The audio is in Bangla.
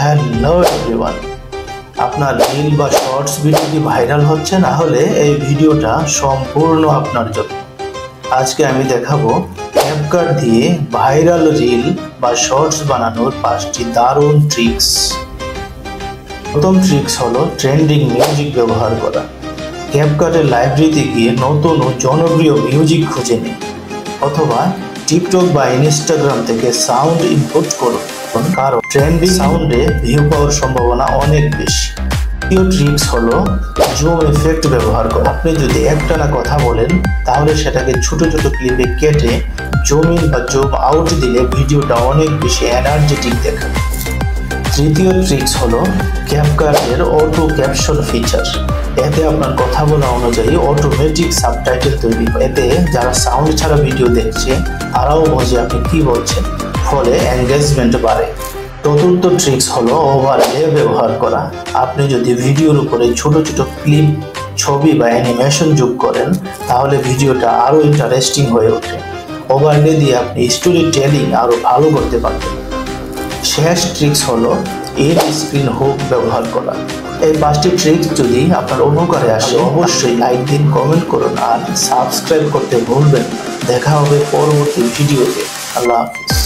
হ্যালো এভরিওয়ান, আপনার রিল বা শর্টস ভিডিও কি ভাইরাল হচ্ছে? না হলে এই ভিডিওটা সম্পূর্ণ আপনার জন্য। আজকে আমি দেখাবো ক্যাপকাট দিয়ে ভাইরাল রিল বা শর্টস বানানোর 5টি দারুণ ট্রিক্স। প্রথম ট্রিক্স হলো ট্রেন্ডিং মিউজিক ব্যবহার করা। ক্যাপকাটের লাইব্রেরিতে গিয়ে নতুন ও জনপ্রিয় মিউজিক খুঁজে নিন, অথবা টিকটক বা ইনস্টাগ্রাম থেকে সাউন্ড ইনপুট করুন, কারণ ট্রেন্ডিং সাউন্ডে ভিউ পাওয়ার সম্ভাবনা অনেক বেশি। দ্বিতীয় ট্রিক্স হলো জুম এফেক্ট ব্যবহার করা। আপনি যদি একটানা কথা বলেন, তাহলে সেটাকে ছোট ছোট ক্লিপে কেটে জুম ইন বা জুম আউট দিলে ভিডিওটা অনেক বেশি এনার্জেটিক দেখাবে। তৃতীয় ট্রিক্স হলো ক্যাপকাটের অটো ক্যাপশন ফিচার। এতে আপনার কথা বলা অনুযায়ী অটোমেটিক সাবটাইটেল তৈরি হয়। এতে যারা সাউন্ড ছাড়া ভিডিও দেখছে তারাও বোঝে আপনি কি বলছেন, ফলে এনগেজমেন্ট বাড়ে। চতুর্থ ট্রিক্স হলো ওভারলে ব্যবহার করা। আপনি যদি ভিডিওর উপরে ছোট ছোট ক্লিপ, ছবি বা অ্যানিমেশন যোগ করেন, তাহলে ভিডিওটা আরও ইন্টারেস্টিং হয়ে ওঠে। ওভারলে দিয়ে আপনি স্টোরি টেলিং আরও ভালো করতে পারবেন। শেষ ট্রিক্স হলো এড স্ক্রিন হুক ব্যবহার করা। এই 5টি ট্রিক্স যদি আপনার উপকারে আসে, অবশ্যই লাইক দিন, কমেন্ট করুন আর সাবস্ক্রাইব করতে ভুলবেন না। দেখা হবে পরবর্তী ভিডিওতে। আল্লাহ হাফিজ।